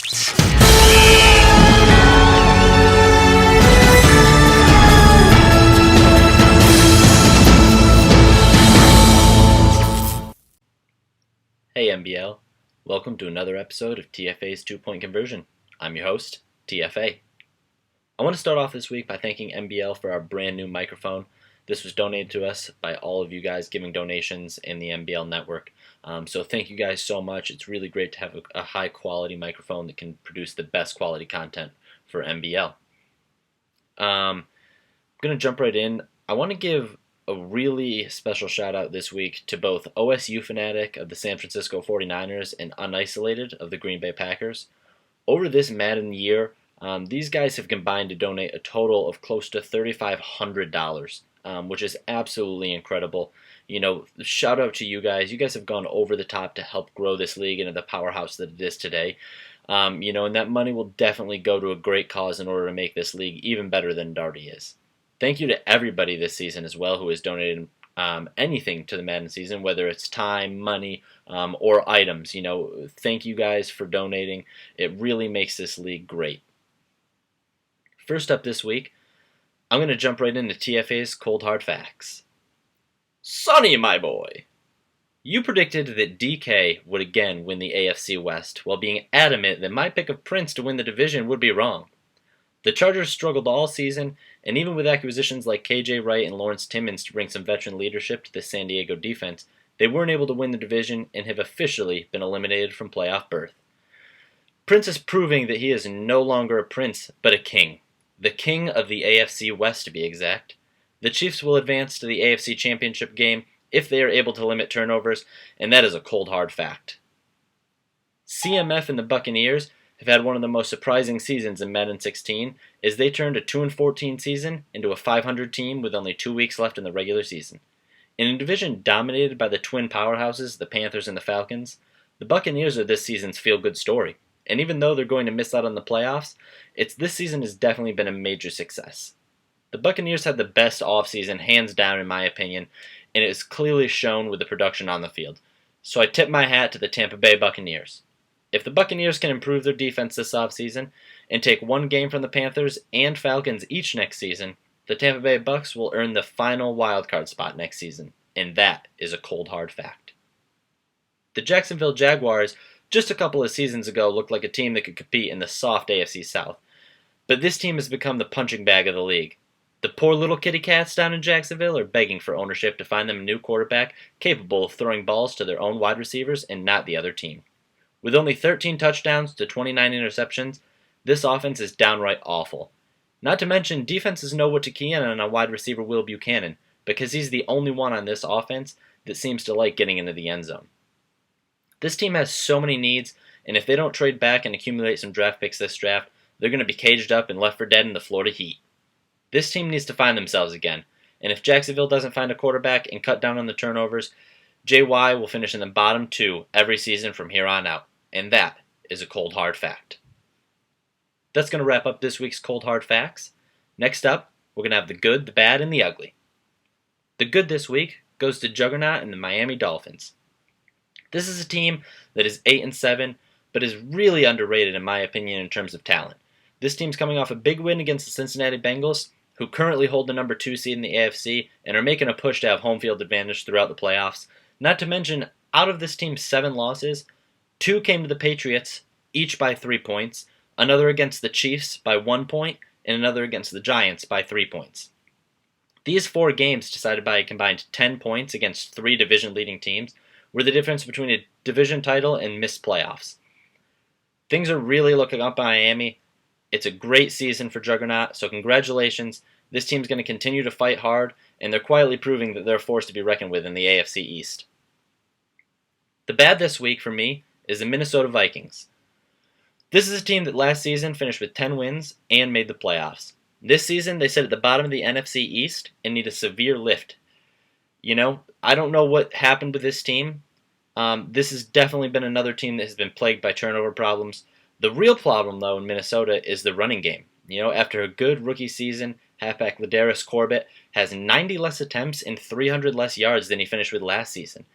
Hey MBL, welcome to another episode of TFA's 2-Point Conversion. I'm your host, TFA. I want to start off this week by thanking MBL for our brand new microphone. This was donated to us by all of you guys giving donations in the MBL network. So thank you guys so much. It's really great to have a high quality microphone that can produce the best quality content for MBL. I'm going to jump right in. I want to give a really special shout out this week to both OSU Fanatic of the San Francisco 49ers and Unisolated of the Green Bay Packers. Over this Madden year, these guys have combined to donate a total of close to $3,500, which is absolutely incredible. You know, shout out to you guys. You guys have gone over the top to help grow this league into the powerhouse that it is today. And that money will definitely go to a great cause in order to make this league even better than it already is. Thank you to everybody this season as well who has donated anything to the Madden season, whether it's time, money, or items. Thank you guys for donating. It really makes this league great. First up this week, I'm going to jump right into TFA's Cold Hard Facts. Sonny, my boy! You predicted that DK would again win the AFC West, while being adamant that my pick of Prince to win the division would be wrong. The Chargers struggled all season, and even with acquisitions like KJ Wright and Lawrence Timmons to bring some veteran leadership to the San Diego defense, they weren't able to win the division and have officially been eliminated from playoff berth. Prince is proving that he is no longer a prince, but a king. The king of the AFC West, to be exact. The Chiefs will advance to the AFC Championship game if they are able to limit turnovers, and that is a cold hard fact. CMF and the Buccaneers have had one of the most surprising seasons in Madden 16 as they turned a 2-14 season into a 500 team with only 2 weeks left in the regular season. In a division dominated by the twin powerhouses, the Panthers and the Falcons, the Buccaneers are this season's feel-good story. And even though they're going to miss out on the playoffs, this season has definitely been a major success. The Buccaneers had the best offseason, hands down in my opinion, and it is clearly shown with the production on the field. So I tip my hat to the Tampa Bay Buccaneers. If the Buccaneers can improve their defense this offseason and take one game from the Panthers and Falcons each next season, the Tampa Bay Bucs will earn the final wildcard spot next season, and that is a cold hard fact. The Jacksonville Jaguars just a couple of seasons ago looked like a team that could compete in the soft AFC South, but this team has become the punching bag of the league. The poor little kitty cats down in Jacksonville are begging for ownership to find them a new quarterback capable of throwing balls to their own wide receivers and not the other team. With only 13 touchdowns to 29 interceptions, this offense is downright awful. Not to mention, defenses know what to key in on a wide receiver Will Buchanan, because he's the only one on this offense that seems to like getting into the end zone. This team has so many needs, and if they don't trade back and accumulate some draft picks this draft, they're going to be caged up and left for dead in the Florida Heat. This team needs to find themselves again, and if Jacksonville doesn't find a quarterback and cut down on the turnovers, JY will finish in the bottom 2 every season from here on out. And that is a cold hard fact. That's going to wrap up this week's Cold Hard Facts. Next up, we're going to have the good, the bad, and the ugly. The good this week goes to Juggernaut and the Miami Dolphins. This is a team that is 8-7, but is really underrated in my opinion in terms of talent. This team's coming off a big win against the Cincinnati Bengals, who currently hold the number 2 seed in the AFC and are making a push to have home field advantage throughout the playoffs. Not to mention, out of this team's 7 losses, 2 came to the Patriots, each by 3 points, another against the Chiefs by 1 point, and another against the Giants by 3 points. These 4 games, decided by a combined 10 points against 3 division-leading teams, were the difference between a division title and missed playoffs. Things are really looking up by Miami. It's a great season for Juggernaut, so congratulations. This team's going to continue to fight hard, and they're quietly proving that they're a force to be reckoned with in the AFC East. The bad this week for me is the Minnesota Vikings. This is a team that last season finished with 10 wins and made the playoffs. This season, they sit at the bottom of the NFC East and need a severe lift. I don't know what happened with this team. This has definitely been another team that has been plagued by turnover problems. The real problem, though, in Minnesota is the running game. After a good rookie season, halfback Ladarius Corbett has 90 less attempts and 300 less yards than he finished with last season.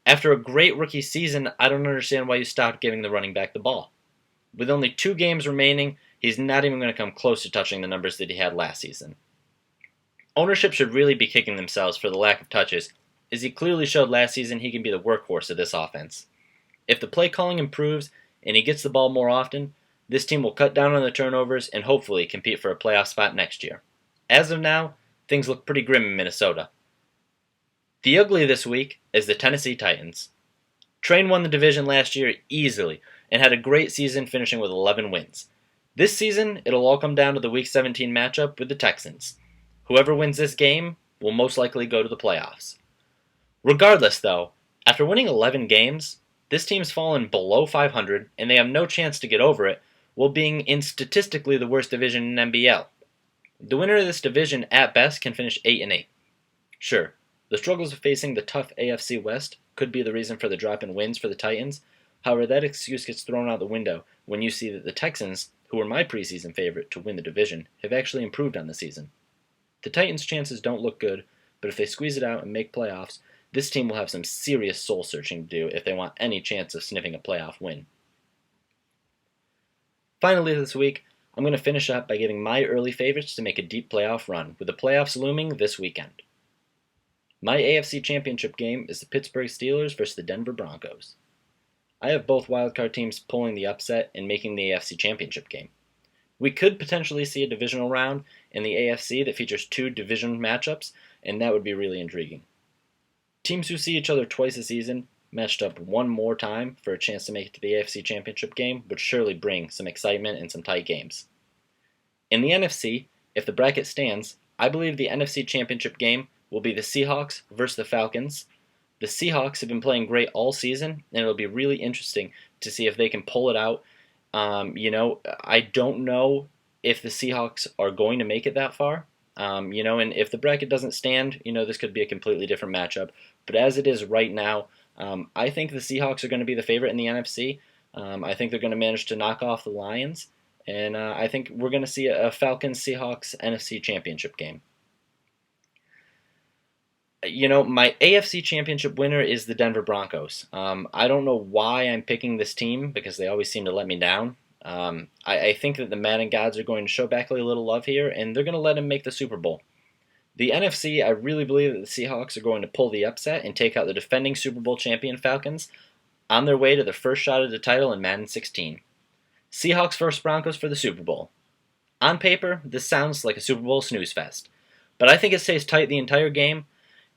After a great rookie season, I don't understand why you stopped giving the running back the ball. With only 2 games remaining, he's not even going to come close to touching the numbers that he had last season. Ownership should really be kicking themselves for the lack of touches, as he clearly showed last season he can be the workhorse of this offense. If the play calling improves and he gets the ball more often, this team will cut down on the turnovers and hopefully compete for a playoff spot next year. As of now, things look pretty grim in Minnesota. The ugly this week is the Tennessee Titans. Train won the division last year easily and had a great season, finishing with 11 wins. This season, it'll all come down to the Week 17 matchup with the Texans. Whoever wins this game will most likely go to the playoffs. Regardless, though, after winning 11 games, this team's fallen below 500 and they have no chance to get over it, while being in statistically the worst division in NBL. The winner of this division at best can finish 8-8. Sure, the struggles of facing the tough AFC West could be the reason for the drop in wins for the Titans. However, that excuse gets thrown out the window when you see that the Texans, who were my preseason favorite to win the division, have actually improved on the season. The Titans' chances don't look good, but if they squeeze it out and make playoffs, this team will have some serious soul-searching to do if they want any chance of sniffing a playoff win. Finally this week, I'm going to finish up by giving my early favorites to make a deep playoff run, with the playoffs looming this weekend. My AFC Championship game is the Pittsburgh Steelers versus the Denver Broncos. I have both wildcard teams pulling the upset and making the AFC Championship game. We could potentially see a divisional round in the AFC that features 2 division matchups, and that would be really intriguing. Teams who see each other twice a season, matched up one more time for a chance to make it to the AFC Championship game, would surely bring some excitement and some tight games. In the NFC, if the bracket stands, I believe the NFC Championship game will be the Seahawks versus the Falcons. The Seahawks have been playing great all season, and it'll be really interesting to see if they can pull it out. I don't know if the Seahawks are going to make it that far. And if the bracket doesn't stand, this could be a completely different matchup. But as it is right now, I think the Seahawks are going to be the favorite in the NFC. I think they're going to manage to knock off the Lions. And I think we're going to see a Falcons-Seahawks NFC Championship game. My AFC Championship winner is the Denver Broncos. I don't know why I'm picking this team, because they always seem to let me down. I think that the Madden gods are going to show Beckley a little love here, and they're going to let him make the Super Bowl. The NFC, I really believe that the Seahawks are going to pull the upset and take out the defending Super Bowl champion Falcons on their way to their first shot at the title in Madden 16. Seahawks versus Broncos for the Super Bowl. On paper, this sounds like a Super Bowl snooze fest, but I think it stays tight the entire game,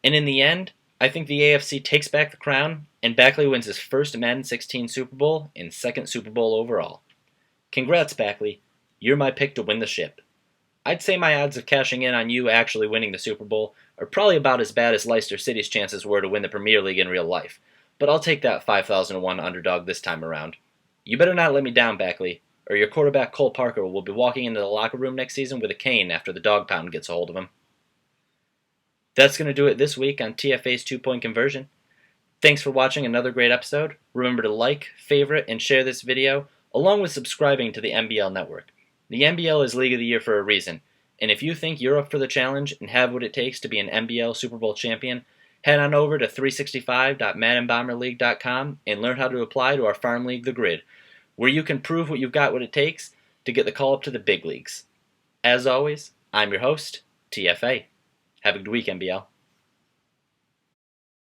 and in the end, I think the AFC takes back the crown, and Beckley wins his first Madden 16 Super Bowl and second Super Bowl overall. Congrats, Beckley. You're my pick to win the ship. I'd say my odds of cashing in on you actually winning the Super Bowl are probably about as bad as Leicester City's chances were to win the Premier League in real life, but I'll take that 5,001 underdog this time around. You better not let me down, Beckley, or your quarterback Cole Parker will be walking into the locker room next season with a cane after the dog pound gets a hold of him. That's going to do it this week on TFA's 2-point conversion. Thanks for watching another great episode. Remember to like, favorite, and share this video, along with subscribing to the NBL network. The NBL is League of the Year for a reason, and if you think you're up for the challenge and have what it takes to be an NBL Super Bowl champion, head on over to 365.maddenbomberleague.com and learn how to apply to our Farm League The Grid, where you can prove you've got what it takes to get the call up to the big leagues. As always, I'm your host, TFA. Have a good week, NBL.